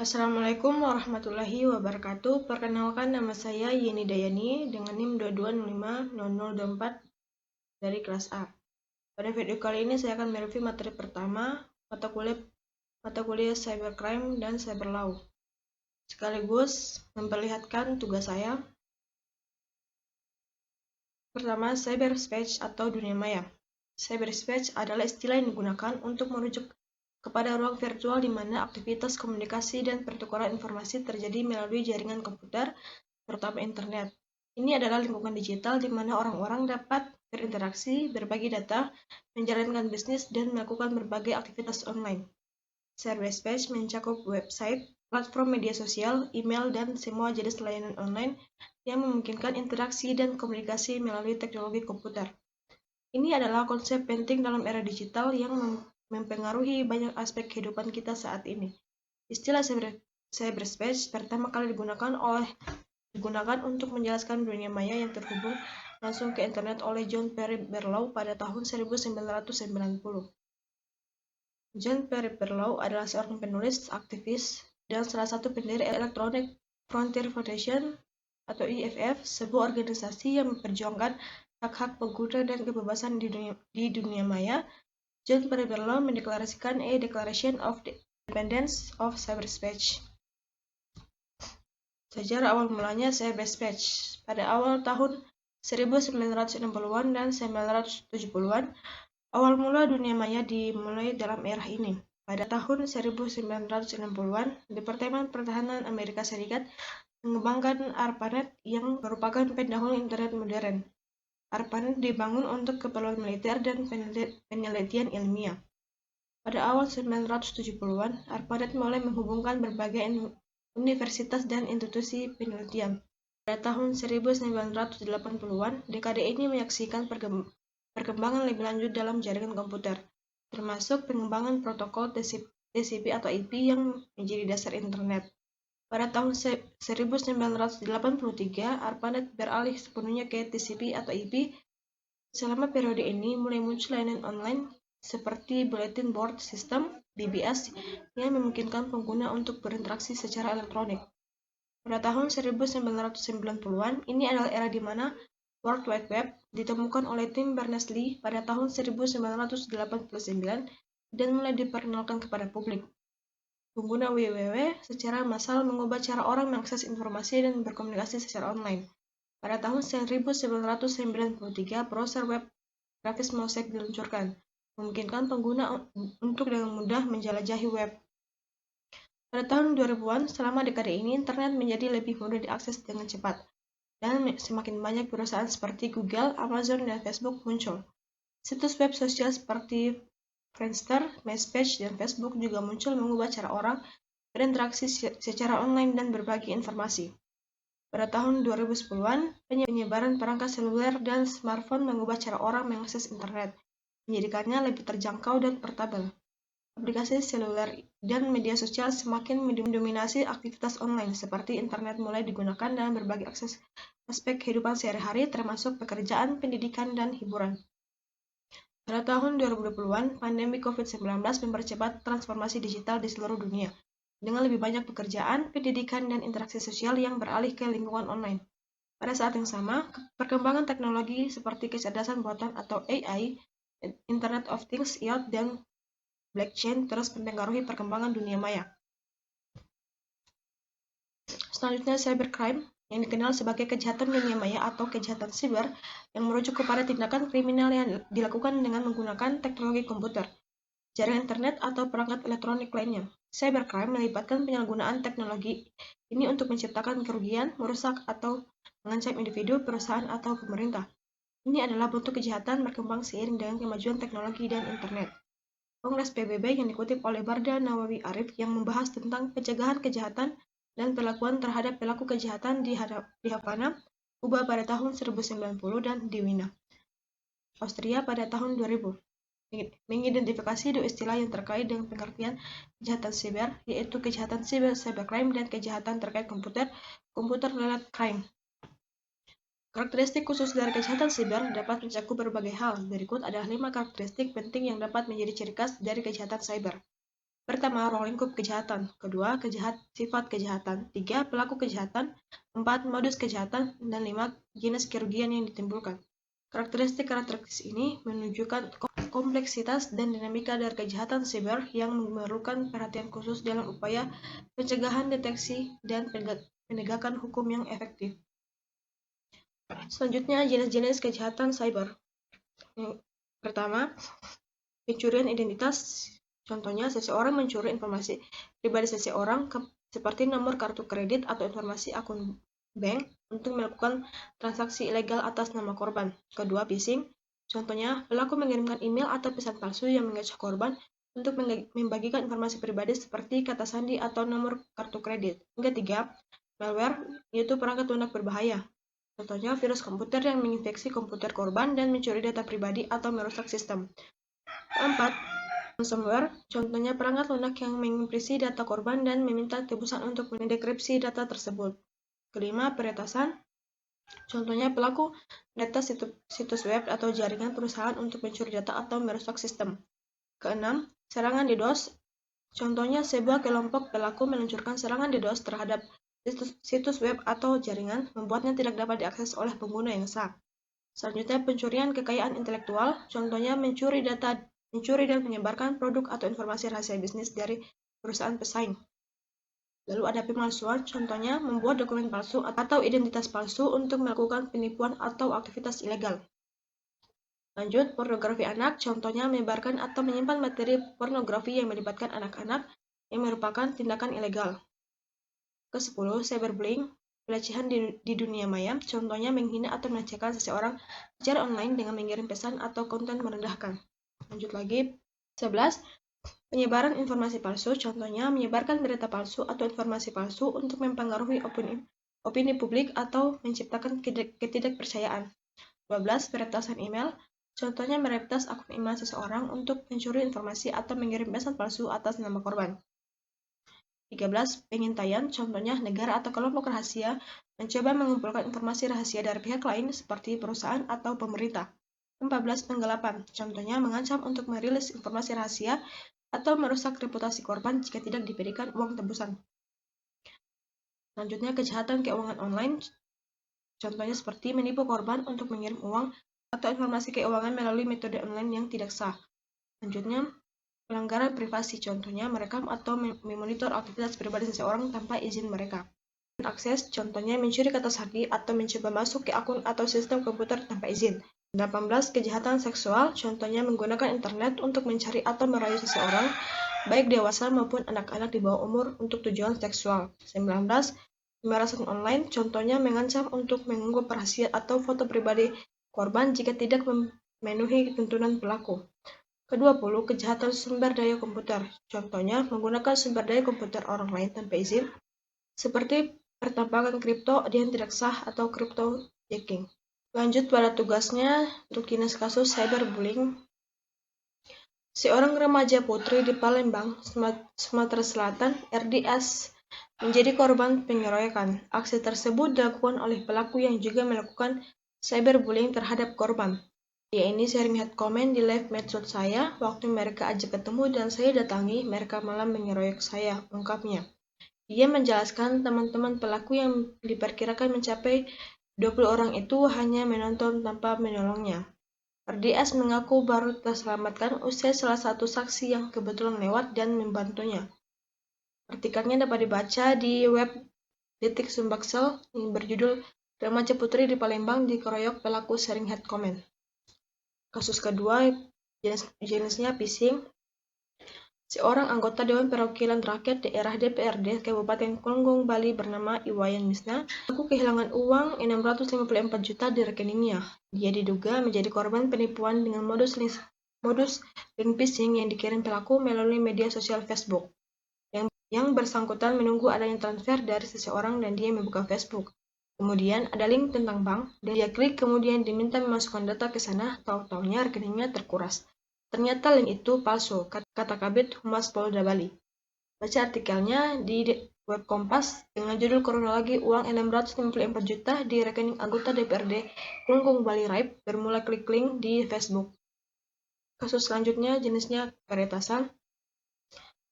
Assalamualaikum warahmatullahi wabarakatuh. Perkenalkan, nama saya Yeni Dayani dengan NIM 22650024 dari kelas A. Pada video kali ini saya akan mereview materi pertama, mata kuliah Cybercrime dan Cyberlaw. Sekaligus memperlihatkan tugas saya. Pertama, cyberspace atau dunia maya. Cyberspace adalah istilah yang digunakan untuk merujuk kepada ruang virtual di mana aktivitas komunikasi dan pertukaran informasi terjadi melalui jaringan komputer, terutama internet. Ini adalah lingkungan digital di mana orang-orang dapat berinteraksi, berbagi data, menjalankan bisnis, dan melakukan berbagai aktivitas online. Cyberspace mencakup website, platform media sosial, email, dan semua jenis layanan online yang memungkinkan interaksi dan komunikasi melalui teknologi komputer. Ini adalah konsep penting dalam era digital yang mempengaruhi banyak aspek kehidupan kita saat ini. Istilah cyberspace pertama kali digunakan untuk menjelaskan dunia maya yang terhubung langsung ke internet oleh John Perry Barlow pada tahun 1990. John Perry Barlow adalah seorang penulis, aktivis, dan salah satu pendiri Electronic Frontier Foundation atau EFF, sebuah organisasi yang memperjuangkan hak-hak pengguna dan kebebasan di dunia maya. John Perry Barlow mendeklarasikan A Declaration of the Independence of Cyberspace. Sejarah awal mulanya cyberspace. Pada awal tahun 1960-an dan 1970-an, awal mula dunia maya dimulai dalam era ini. Pada tahun 1960-an, Departemen Pertahanan Amerika Serikat mengembangkan ARPANET yang merupakan pendahulu internet modern. ARPANET dibangun untuk keperluan militer dan penelitian ilmiah. Pada awal 1970-an, ARPANET mulai menghubungkan berbagai universitas dan institusi penelitian. Pada tahun 1980-an, dekade ini menyaksikan perkembangan lebih lanjut dalam jaringan komputer, termasuk pengembangan protokol TCP atau IP yang menjadi dasar internet. Pada tahun 1983, ARPANET beralih sepenuhnya ke TCP atau IP. Selama periode ini, mulai muncul layanan online seperti Bulletin Board System (BBS) yang memungkinkan pengguna untuk berinteraksi secara elektronik. Pada tahun 1990-an, ini adalah era di mana World Wide Web ditemukan oleh Tim Berners-Lee pada tahun 1989 dan mulai diperkenalkan kepada publik. Pengguna www secara massal mengubah cara orang mengakses informasi dan berkomunikasi secara online. Pada tahun 1993, browser web grafis Mosaic diluncurkan, memungkinkan pengguna untuk dengan mudah menjelajahi web. Pada tahun 2000-an, selama dekade ini, internet menjadi lebih mudah diakses dengan cepat, dan semakin banyak perusahaan seperti Google, Amazon, dan Facebook muncul. Situs web sosial seperti Friendster, MySpace, dan Facebook juga muncul mengubah cara orang berinteraksi secara online dan berbagi informasi. Pada tahun 2010-an, penyebaran perangkat seluler dan smartphone mengubah cara orang mengakses internet, menjadikannya lebih terjangkau dan portabel. Aplikasi seluler dan media sosial semakin mendominasi aktivitas online, seperti internet mulai digunakan dalam berbagai aspek kehidupan sehari-hari, termasuk pekerjaan, pendidikan, dan hiburan. Pada tahun 2020-an, pandemi COVID-19 mempercepat transformasi digital di seluruh dunia, dengan lebih banyak pekerjaan, pendidikan, dan interaksi sosial yang beralih ke lingkungan online. Pada saat yang sama, perkembangan teknologi seperti kecerdasan buatan atau AI, Internet of Things, IoT, dan blockchain terus mempengaruhi perkembangan dunia maya. Selanjutnya, cybercrime, yang dikenal sebagai kejahatan dunia maya atau kejahatan siber, yang merujuk kepada tindakan kriminal yang dilakukan dengan menggunakan teknologi komputer, jaringan internet, atau perangkat elektronik lainnya. Cybercrime melibatkan penyalahgunaan teknologi ini untuk menciptakan kerugian, merusak, atau mengancam individu, perusahaan, atau pemerintah. Ini adalah bentuk kejahatan berkembang seiring dengan kemajuan teknologi dan internet. Kongres PBB yang dikutip oleh Barda Nawawi Arif yang membahas tentang pencegahan kejahatan dan perlakuan terhadap pelaku kejahatan di Havana, Kuba pada tahun 1990 dan di Wina, Austria pada tahun 2000. Mengidentifikasi dua istilah yang terkait dengan pengertian kejahatan siber, yaitu kejahatan siber cybercrime dan kejahatan terkait computer-related crime. Karakteristik khusus dari kejahatan siber dapat mencakup berbagai hal. Berikut adalah 5 karakteristik penting yang dapat menjadi ciri khas dari kejahatan cyber. Pertama, ruang lingkup kejahatan. Kedua, sifat kejahatan. 3, pelaku kejahatan. 4, modus kejahatan. Dan 5, jenis kerugian yang ditimbulkan. Karakteristik ini menunjukkan kompleksitas dan dinamika dari kejahatan siber yang memerlukan perhatian khusus dalam upaya pencegahan, deteksi, dan penegakan hukum yang efektif. Selanjutnya, jenis-jenis kejahatan cyber. Pertama, pencurian identitas. Contohnya, seseorang mencuri informasi pribadi seseorang seperti nomor kartu kredit atau informasi akun bank untuk melakukan transaksi ilegal atas nama korban. Kedua, phishing. Contohnya, pelaku mengirimkan email atau pesan palsu yang mengajak korban untuk membagikan informasi pribadi seperti kata sandi atau nomor kartu kredit. Ketiga, malware, yaitu perangkat lunak berbahaya. Contohnya, virus komputer yang menginfeksi komputer korban dan mencuri data pribadi atau merusak sistem. Keempat, ransomware, contohnya perangkat lunak yang mengenkripsi data korban dan meminta tebusan untuk mendekripsi data tersebut. Kelima, peretasan, contohnya pelaku meretas situs web atau jaringan perusahaan untuk mencuri data atau merusak sistem. Keenam, serangan DDoS, contohnya sebuah kelompok pelaku meluncurkan serangan DDoS terhadap situs web atau jaringan, membuatnya tidak dapat diakses oleh pengguna yang sah. Selanjutnya, pencurian kekayaan intelektual, contohnya mencuri dan menyebarkan produk atau informasi rahasia bisnis dari perusahaan pesaing. Lalu ada pemalsuan, contohnya membuat dokumen palsu atau identitas palsu untuk melakukan penipuan atau aktivitas ilegal. Lanjut, pornografi anak, contohnya menyebarkan atau menyimpan materi pornografi yang melibatkan anak-anak yang merupakan tindakan ilegal. Ke-10, cyberbullying, pelecehan di dunia maya, contohnya menghina atau melecehkan seseorang secara online dengan mengirim pesan atau konten merendahkan. Lanjut lagi, 11. Penyebaran informasi palsu, contohnya menyebarkan berita palsu atau informasi palsu untuk mempengaruhi opini publik atau menciptakan ketidakpercayaan. 12. Peretasan email, contohnya meretas akun email seseorang untuk mencuri informasi atau mengirim pesan palsu atas nama korban. 13. Pengintaian, contohnya negara atau kelompok rahasia mencoba mengumpulkan informasi rahasia dari pihak lain seperti perusahaan atau pemerintah. 14. Penggelapan, contohnya mengancam untuk merilis informasi rahasia atau merusak reputasi korban jika tidak diberikan uang tebusan. Selanjutnya, kejahatan keuangan online, contohnya seperti menipu korban untuk mengirim uang atau informasi keuangan melalui metode online yang tidak sah. Selanjutnya, pelanggaran privasi, contohnya merekam atau memonitor aktivitas pribadi seseorang tanpa izin mereka. Akses, contohnya mencuri kata sandi atau mencoba masuk ke akun atau sistem komputer tanpa izin. 18. Kejahatan seksual, contohnya menggunakan internet untuk mencari atau merayu seseorang, baik dewasa maupun anak-anak di bawah umur untuk tujuan seksual. 19. Pemerasan online, contohnya mengancam untuk mengganggu rahasia atau foto pribadi korban jika tidak memenuhi tuntunan pelaku. Ke-20. Kejahatan sumber daya komputer, contohnya menggunakan sumber daya komputer orang lain tanpa izin, seperti pertambangan kripto yang tidak sah atau crypto jacking. Lanjut pada tugasnya untuk jenis kasus cyberbullying. Seorang remaja putri di Palembang, Sumatera Selatan, RDS, menjadi korban pengeroyokan. Aksi tersebut dilakukan oleh pelaku yang juga melakukan cyberbullying terhadap korban. Dia ini sering head comment di live medsos saya, waktu mereka ajak ketemu dan saya datangi, mereka malah mengeroyok saya, ungkapnya. Dia menjelaskan teman-teman pelaku yang diperkirakan mencapai 20 orang itu hanya menonton tanpa menolongnya. RDS mengaku baru terselamatkan usai salah satu saksi yang kebetulan lewat dan membantunya. Artikelnya dapat dibaca di web Detik Sumbaksel yang berjudul Remaja Putri di Palembang dikeroyok pelaku sering head comment. Kasus kedua, jenisnya phishing. Seorang anggota Dewan Perwakilan Rakyat daerah DPRD Kabupaten Kelungkung, Bali bernama Iwayan Misna mengaku kehilangan uang 654 juta di rekeningnya. Dia diduga menjadi korban penipuan dengan modus link phishing yang dikirim pelaku melalui media sosial Facebook. Yang bersangkutan menunggu adanya transfer dari seseorang dan dia membuka Facebook. Kemudian ada link tentang bank dan dia klik, kemudian diminta memasukkan data ke sana, tahu-taunya rekeningnya terkuras. Ternyata link itu palsu, kata Kabid Humas Polda Bali. Baca artikelnya di web Kompas dengan judul kronologi uang 654 juta di rekening anggota DPRD Kelungkung Bali Raib, bermula klik link di Facebook. Kasus selanjutnya jenisnya peretasan.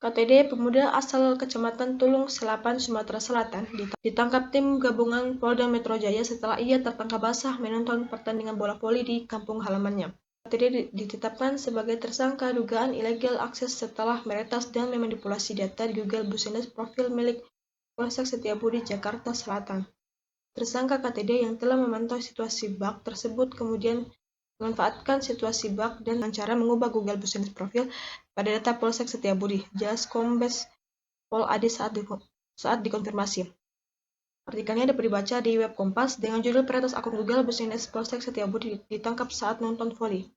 KTD, pemuda asal Kecamatan Tulung Selapan, Sumatera Selatan, ditangkap tim gabungan Polda Metro Jaya setelah ia tertangkap basah menonton pertandingan bola voli di kampung halamannya. KTD ditetapkan sebagai tersangka dugaan illegal access setelah meretas dan memanipulasi data di Google Business Profile milik Polsek Setiabudi, Jakarta Selatan. Tersangka KTD yang telah memantau situasi bug tersebut kemudian memanfaatkan situasi bug dengan cara mengubah Google Business Profile pada data Polsek Setiabudi, jelas Kombes Pol Adi saat dikonfirmasi. Artikelnya dapat dibaca di web Kompas dengan judul "Peretas akun Google Business Polsek Setiabudi ditangkap saat nonton voli".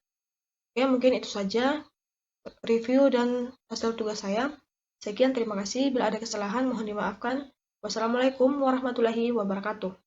Oke, mungkin itu saja review dan hasil tugas saya. Sekian, terima kasih. Bila ada kesalahan, mohon dimaafkan. Wassalamualaikum warahmatullahi wabarakatuh.